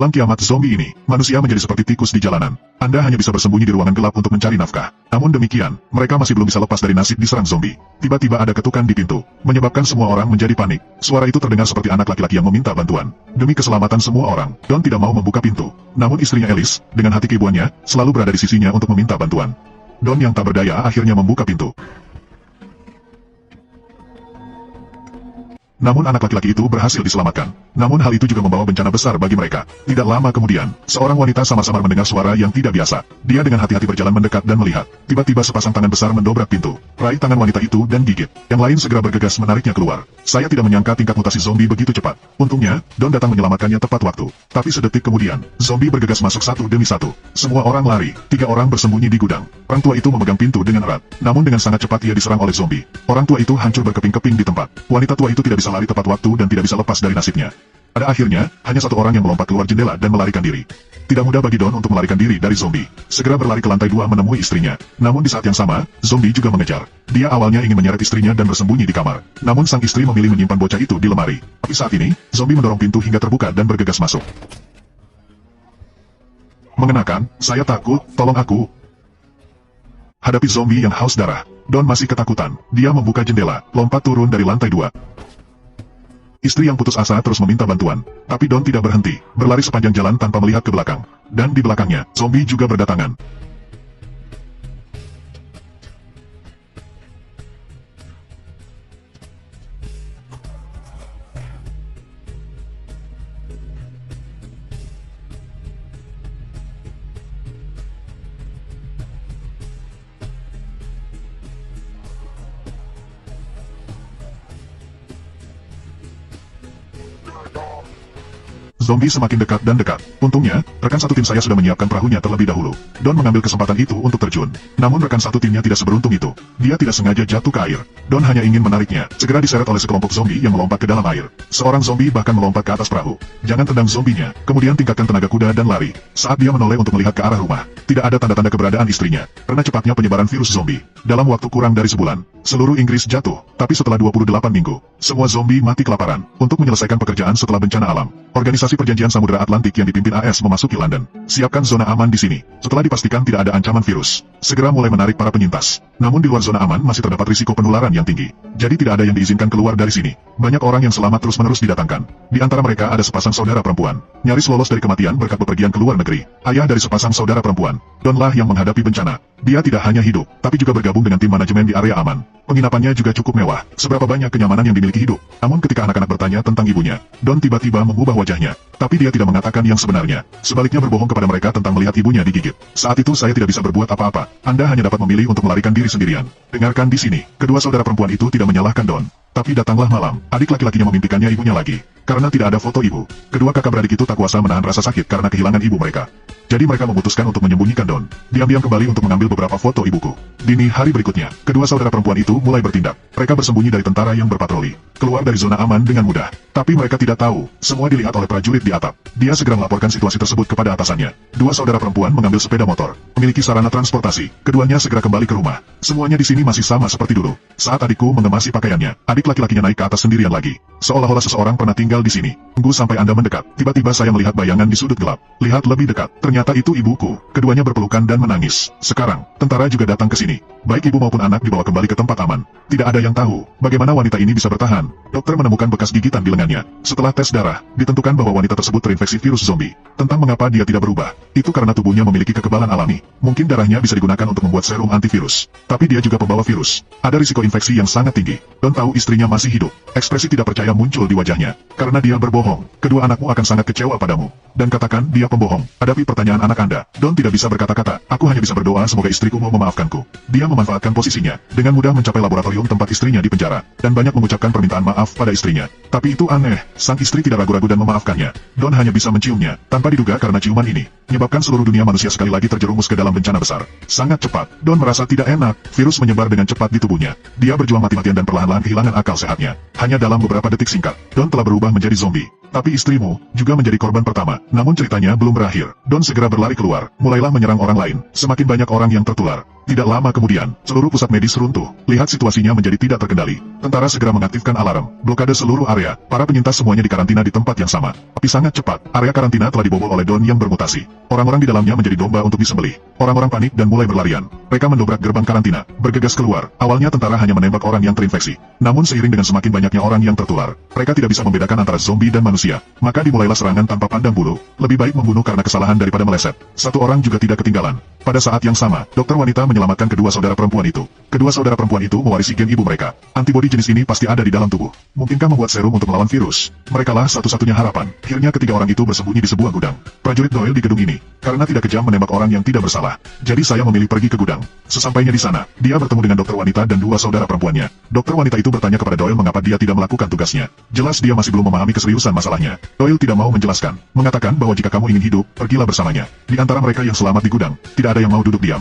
Bang kiamat zombie ini, manusia menjadi seperti tikus di jalanan. Anda hanya bisa bersembunyi di ruangan gelap untuk mencari nafkah. Namun demikian, mereka masih belum bisa lepas dari nasib diserang zombie. Tiba-tiba ada ketukan di pintu, menyebabkan semua orang menjadi panik. Suara itu terdengar seperti anak laki-laki yang meminta bantuan. Demi keselamatan semua orang, Don tidak mau membuka pintu. Namun istrinya Alice, dengan hati keibuannya, selalu berada di sisinya untuk meminta bantuan. Don yang tak berdaya akhirnya membuka pintu. Namun anak laki-laki itu berhasil diselamatkan. Namun hal itu juga membawa bencana besar bagi mereka. Tidak lama kemudian, seorang wanita samar-samar mendengar suara yang tidak biasa. Dia dengan hati-hati berjalan mendekat dan melihat. Tiba-tiba sepasang tangan besar mendobrak pintu. Raih tangan wanita itu dan gigit. Yang lain segera bergegas menariknya keluar. Saya tidak menyangka tingkat mutasi zombie begitu cepat. Untungnya, Don datang menyelamatkannya tepat waktu. Tapi sedetik kemudian, zombie bergegas masuk satu demi satu. Semua orang lari. 3 orang bersembunyi di gudang. Orang tua itu memegang pintu dengan erat. Namun dengan sangat cepat ia diserang oleh zombie. Orang tua itu hancur berkeping-keping di tempat. Wanita tua itu tidak bisa lari tepat waktu dan tidak bisa lepas dari nasibnya. Pada akhirnya, hanya satu orang yang melompat keluar jendela dan melarikan diri. Tidak mudah bagi Don untuk melarikan diri dari zombie. Segera berlari ke lantai 2 menemui istrinya. Namun di saat yang sama, zombie juga mengejar. Dia awalnya ingin menyeret istrinya dan bersembunyi di kamar. Namun sang istri memilih menyimpan bocah itu di lemari. Tapi saat ini, zombie mendorong pintu hingga terbuka dan bergegas masuk. Mengenakan, saya takut, tolong aku. Hadapi zombie yang haus darah, Don masih ketakutan. Dia membuka jendela, lompat turun dari lantai 2. Istri yang putus asa terus meminta bantuan, tapi Don tidak berhenti, berlari sepanjang jalan tanpa melihat ke belakang. Dan di belakangnya, zombie juga berdatangan. Zombie semakin dekat dan dekat. Untungnya, rekan satu tim saya sudah menyiapkan perahunya terlebih dahulu. Don mengambil kesempatan itu untuk terjun. Namun rekan satu timnya tidak seberuntung itu. Dia tidak sengaja jatuh ke air. Don hanya ingin menariknya. Segera diseret oleh sekelompok zombie yang melompat ke dalam air. Seorang zombie bahkan melompat ke atas perahu. Jangan tendang zombinya. Kemudian tingkatkan tenaga kuda dan lari. Saat dia menoleh untuk melihat ke arah rumah, tidak ada tanda-tanda keberadaan istrinya. Karena cepatnya penyebaran virus zombie. Dalam waktu kurang dari sebulan, seluruh Inggris jatuh. Tapi setelah 28 minggu, semua zombie mati kelaparan. Untuk menyelesaikan pekerjaan setelah bencana alam, Organisasi Perjanjian Samudera Atlantik yang dipimpin AS memasuki London. Siapkan zona aman di sini. Setelah dipastikan tidak ada ancaman virus, segera mulai menarik para penyintas. Namun di luar zona aman masih terdapat risiko penularan yang tinggi. Jadi tidak ada yang diizinkan keluar dari sini. Banyak orang yang selamat terus-menerus didatangkan. Di antara mereka ada sepasang saudara perempuan. Nyaris lolos dari kematian berkat bepergian ke luar negeri. Ayah dari sepasang saudara perempuan, Donlah yang menghadapi bencana. Dia tidak hanya hidup, tapi juga bergabung dengan tim manajemen di area aman. Penginapannya juga cukup mewah. Seberapa banyak kenyamanan yang dimiliki hidup. Namun ketika anak-anak bertanya tentang ibunya, Don tiba-tiba mengubah wajahnya. Tapi dia tidak mengatakan yang sebenarnya. Sebaliknya berbohong kepada mereka tentang melihat ibunya digigit. Saat itu saya tidak bisa berbuat apa-apa. Anda hanya dapat memilih untuk melarikan diri sendirian. Dengarkan di sini. Kedua saudara perempuan itu tidak menyalahkan Don. Tapi datanglah malam. Adik laki-lakinya memimpikannya ibunya lagi. Karena tidak ada foto ibu, kedua kakak beradik itu tak kuasa menahan rasa sakit karena kehilangan ibu mereka. Jadi mereka memutuskan untuk menyembunyikan Don. Diam-diam kembali untuk mengambil beberapa foto ibuku. Dini hari berikutnya, kedua saudara perempuan itu mulai bertindak. Mereka bersembunyi dari tentara yang berpatroli. Keluar dari zona aman dengan mudah. Tapi mereka tidak tahu, semua dilihat oleh prajurit di atap. Dia segera melaporkan situasi tersebut kepada atasannya. Dua saudara perempuan mengambil sepeda motor, memiliki sarana transportasi. Keduanya segera kembali ke rumah. Semuanya di sini masih sama seperti dulu. Saat adikku mengemasi pakaiannya, adik laki-lakinya naik ke atas sendirian lagi. Seolah-olah seseorang pernah tinggal di sini. Tunggu sampai Anda mendekat. Tiba-tiba saya melihat bayangan di sudut gelap. Lihat lebih dekat. Ternyata itu ibuku. Keduanya berpelukan dan menangis. Sekarang, tentara juga datang ke sini. Baik ibu maupun anak dibawa kembali ke tempat aman. Tidak ada yang tahu bagaimana wanita ini bisa bertahan. Dokter menemukan bekas gigitan di lengannya. Setelah tes darah, ditentukan bahwa wanita tersebut terinfeksi virus zombie. Tentang mengapa dia tidak berubah, itu karena tubuhnya memiliki kekebalan alami. Mungkin darahnya bisa digunakan untuk membuat serum antivirus. Tapi dia juga pembawa virus. Ada risiko infeksi yang sangat tinggi. Don tahu istrinya masih hidup. Ekspresi tidak percaya muncul di wajahnya. Karena dia berbohong, kedua anakmu akan sangat kecewa padamu. Dan katakan dia pembohong. Hadapi pertanyaan anak Anda. Don tidak bisa berkata-kata. Aku hanya bisa berdoa semoga istriku mau memaafkanku. Dia memanfaatkan posisinya. Dengan mudah mencapai laboratorium tempat istrinya di penjara. Dan banyak mengucapkan permintaan maaf pada istrinya. Tapi itu aneh. Sang istri tidak ragu-ragu dan memaafkannya. Don hanya bisa menciumnya. Tanpa diduga karena ciuman ini menyebabkan seluruh dunia manusia sekali lagi terjerumus ke dalam bencana besar. Sangat cepat. Don merasa tidak enak. Virus menyebar dengan cepat di tubuhnya. Dia berjuang mati-matian dan perlahan-lahan kehilangan akal sehatnya. Hanya dalam beberapa detik singkat, Don telah berubah menjadi zombie. Tapi istrimu juga menjadi korban pertama. Namun ceritanya belum berakhir. Don segera berlari keluar, mulailah menyerang orang lain. Semakin banyak orang yang tertular. Tidak lama kemudian, seluruh pusat medis runtuh. Lihat situasinya menjadi tidak terkendali. Tentara segera mengaktifkan alarm, blokade seluruh area. Para penyintas semuanya dikarantina di tempat yang sama. Tapi sangat cepat, area karantina telah dibobol oleh Don yang bermutasi. Orang-orang di dalamnya menjadi domba untuk disembelih. Orang-orang panik dan mulai berlarian. Mereka mendobrak gerbang karantina, bergegas keluar. Awalnya tentara hanya menembak orang yang terinfeksi. Namun seiring dengan semakin banyaknya orang yang tertular, mereka tidak bisa membedakan antara zombie dan manusia. Maka dimulailah serangan tanpa pandang bulu. Lebih baik membunuh karena kesalahan daripada meleset. Satu orang juga tidak ketinggalan. Pada saat yang sama, dokter wanita menyelamatkan kedua saudara perempuan itu. Kedua saudara perempuan itu mewarisi gen ibu mereka. Antibodi jenis ini pasti ada di dalam tubuh. Mungkinkah membuat serum untuk melawan virus? Merekalah satu-satunya harapan. Akhirnya ketiga orang itu bersembunyi di sebuah gudang. Prajurit Doyle di gedung ini, karena tidak kejam menembak orang yang tidak bersalah. Jadi saya memilih pergi ke gudang. Sesampainya di sana, dia bertemu dengan dokter wanita dan dua saudara perempuannya. Dokter wanita itu bertanya kepada Doyle mengapa dia tidak melakukan tugasnya. Jelas dia masih belum memahami keseriusan masalahnya. Doyle tidak mau menjelaskan, mengatakan bahwa jika kamu ingin hidup, pergilah bersamanya. Di antara mereka yang selamat di gudang, tidak ada yang mau duduk diam.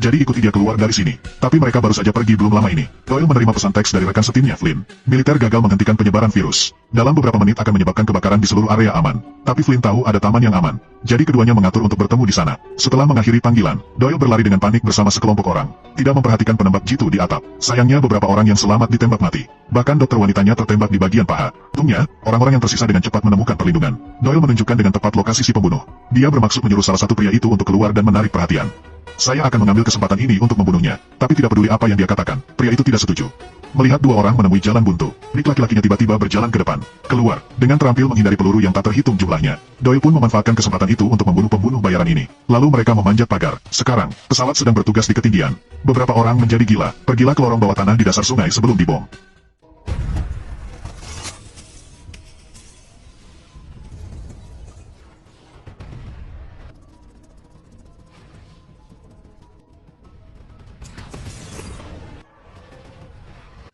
Jadi ikuti dia keluar dari sini. Tapi mereka baru saja pergi belum lama ini. Doyle menerima pesan teks dari rekan setimnya Flynn. Militer gagal menghentikan penyebaran virus. Dalam beberapa menit akan menyebabkan kebakaran di seluruh area aman. Tapi Flynn tahu ada taman yang aman. Jadi keduanya mengatur untuk bertemu di sana. Setelah mengakhiri panggilan, Doyle berlari dengan panik bersama sekelompok orang. Tidak memperhatikan penembak jitu di atap. Sayangnya beberapa orang yang selamat ditembak mati. Bahkan dokter wanitanya tertembak di bagian paha. Untungnya, orang-orang yang tersisa dengan cepat menemukan perlindungan. Doyle menunjukkan dengan tepat lokasi si pembunuh. Dia bermaksud menyuruh salah satu pria itu untuk keluar dan menarik perhatian. Saya akan mengambil kesempatan ini untuk membunuhnya, tapi tidak peduli apa yang dia katakan, pria itu tidak setuju. Melihat dua orang menemui jalan buntu, Rick laki-lakinya tiba-tiba berjalan ke depan, keluar, dengan terampil menghindari peluru yang tak terhitung jumlahnya. Doyle pun memanfaatkan kesempatan itu untuk membunuh pembunuh bayaran ini. Lalu mereka memanjat pagar. Sekarang, pesawat sedang bertugas di ketinggian. Beberapa orang menjadi gila, pergilah ke lorong bawah tanah di dasar sungai sebelum dibom.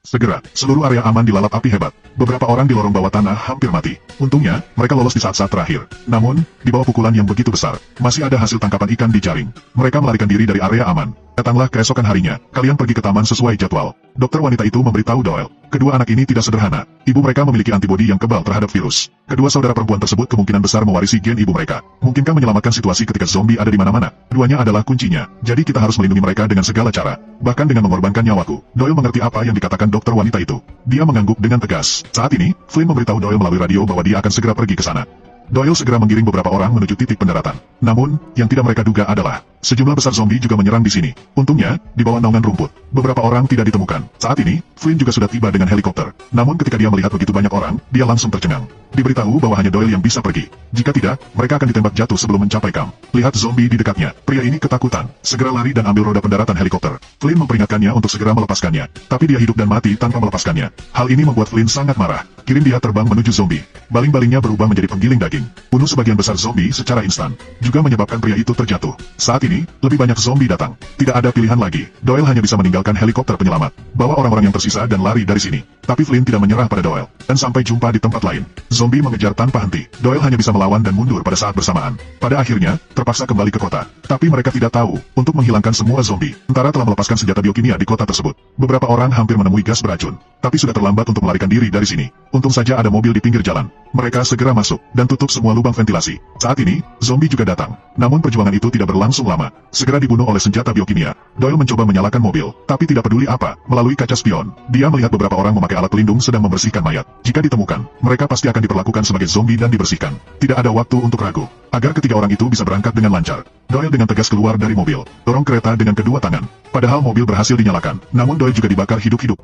Segera, seluruh area aman dilalap api hebat. Beberapa orang di lorong bawah tanah hampir mati. Untungnya, mereka lolos di saat-saat terakhir. Namun, di bawah pukulan yang begitu besar, masih ada hasil tangkapan ikan di jaring. Mereka melarikan diri dari area aman. Datanglah keesokan harinya, kalian pergi ke taman sesuai jadwal. Dokter wanita itu memberitahu Doyle. Kedua anak ini tidak sederhana. Ibu mereka memiliki antibodi yang kebal terhadap virus. Kedua saudara perempuan tersebut kemungkinan besar mewarisi gen ibu mereka. Mungkinkah menyelamatkan situasi ketika zombie ada di mana-mana? Keduanya adalah kuncinya. Jadi kita harus melindungi mereka dengan segala cara. Bahkan dengan mengorbankan nyawaku. Doyle mengerti apa yang dikatakan dokter wanita itu. Dia mengangguk dengan tegas. Saat ini, Flynn memberitahu Doyle melalui radio bahwa dia akan segera pergi ke sana. Doyle segera menggiring beberapa orang menuju titik pendaratan. Namun, yang tidak mereka duga adalah sejumlah besar zombie juga menyerang di sini. Untungnya, di bawah naungan rumput, beberapa orang tidak ditemukan. Saat ini, Flynn juga sudah tiba dengan helikopter. Namun ketika dia melihat begitu banyak orang, dia langsung tercengang. Diberitahu bahwa hanya Doyle yang bisa pergi. Jika tidak, mereka akan ditembak jatuh sebelum mencapai kamp. Lihat zombie di dekatnya. Pria ini ketakutan. Segera lari dan ambil roda pendaratan helikopter. Flynn memperingatkannya untuk segera melepaskannya. Tapi dia hidup dan mati tanpa melepaskannya. Hal ini membuat Flynn sangat marah. Kirim dia terbang menuju zombie. Baling-balingnya berubah menjadi penggiling daging. Bunuh sebagian besar zombie secara instan. Juga menyebabkan pria itu terjatuh. Saat ini, lebih banyak zombie datang. Tidak ada pilihan lagi. Doyle hanya bisa meninggalkan helikopter penyelamat. Bawa orang-orang yang tersisa dan lari dari sini. Tapi Flynn tidak menyerah pada Doyle. Dan sampai jumpa di tempat lain. Zombie mengejar tanpa henti. Doyle hanya bisa melawan dan mundur pada saat bersamaan. Pada akhirnya, terpaksa kembali ke kota. Tapi mereka tidak tahu, untuk menghilangkan semua zombie, tentara telah melepaskan senjata biokimia di kota tersebut. Beberapa orang hampir menemui gas beracun. Tapi sudah terlambat untuk melarikan diri dari sini. Untung saja ada mobil di pinggir jalan. Mereka segera masuk, dan tutup semua lubang ventilasi. Saat ini, zombie juga datang. Namun perjuangan itu tidak berlangsung lama. Segera dibunuh oleh senjata biokimia. Doyle mencoba menyalakan mobil, tapi tidak peduli apa, melalui kaca spion. Dia melihat beberapa orang memakai alat pelindung sedang membersihkan mayat. Jika ditemukan, mereka pasti akan diperlakukan sebagai zombie dan dibersihkan. Tidak ada waktu untuk ragu. Agar ketiga orang itu bisa berangkat dengan lancar, Doyle dengan tegas keluar dari mobil, dorong kereta dengan kedua tangan. Padahal mobil berhasil dinyalakan, namun Doyle juga dibakar hidup-hidup.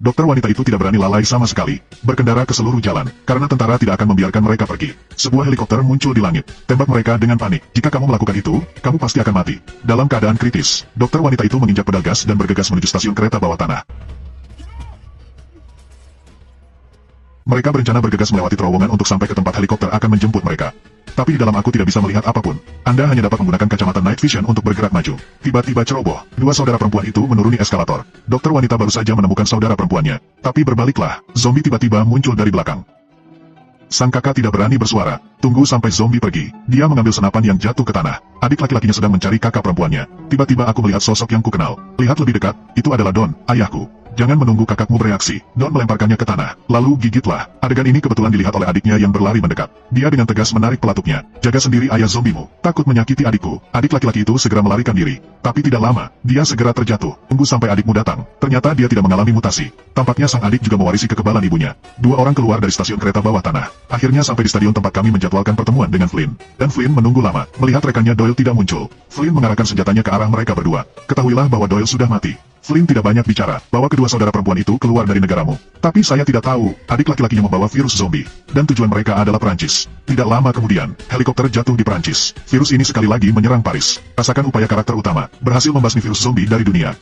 Dokter wanita itu tidak berani lalai sama sekali, berkendara ke seluruh jalan, karena tentara tidak akan membiarkan mereka pergi. Sebuah helikopter muncul di langit, tembak mereka dengan panik. Jika kamu melakukan itu, kamu pasti akan mati. Dalam keadaan kritis, dokter wanita itu menginjak pedal gas dan bergegas menuju stasiun kereta bawah tanah. Mereka berencana bergegas melewati terowongan untuk sampai ke tempat helikopter akan menjemput mereka. Tapi di dalam aku tidak bisa melihat apapun. Anda hanya dapat menggunakan kacamata night vision untuk bergerak maju. Tiba-tiba ceroboh, dua saudara perempuan itu menuruni eskalator. Dokter wanita baru saja menemukan saudara perempuannya. Tapi berbaliklah, zombie tiba-tiba muncul dari belakang. Sang kakak tidak berani bersuara. Tunggu sampai zombie pergi. Dia mengambil senapan yang jatuh ke tanah. Adik laki-lakinya sedang mencari kakak perempuannya. Tiba-tiba aku melihat sosok yang kukenal. Lihat lebih dekat, itu adalah Don, ayahku. Jangan menunggu kakakmu bereaksi. Don melemparkannya ke tanah, lalu gigitlah. Adegan ini kebetulan dilihat oleh adiknya yang berlari mendekat. Dia dengan tegas menarik pelatuknya. Jaga sendiri ayah zombimu. Takut menyakiti adikku. Adik laki-laki itu segera melarikan diri. Tapi tidak lama, dia segera terjatuh. Tunggu sampai adikmu datang. Ternyata dia tidak mengalami mutasi. Tampaknya sang adik juga mewarisi kekebalan ibunya. Dua orang keluar dari stasiun kereta bawah tanah. Akhirnya sampai di stadion tempat kami menjadwalkan pertemuan dengan Flynn. Dan Flynn menunggu lama. Melihat rekannya Doyle tidak muncul, Flynn mengarahkan senjatanya ke arah mereka berdua. Ketahuilah bahwa Doyle sudah mati. Flynn tidak banyak bicara, bahwa kedua saudara perempuan itu keluar dari negaramu. Tapi saya tidak tahu, adik laki-lakinya membawa virus zombie. Dan tujuan mereka adalah Perancis. Tidak lama kemudian, helikopter jatuh di Perancis. Virus ini sekali lagi menyerang Paris. Rasakan upaya karakter utama, berhasil membasmi virus zombie dari dunia.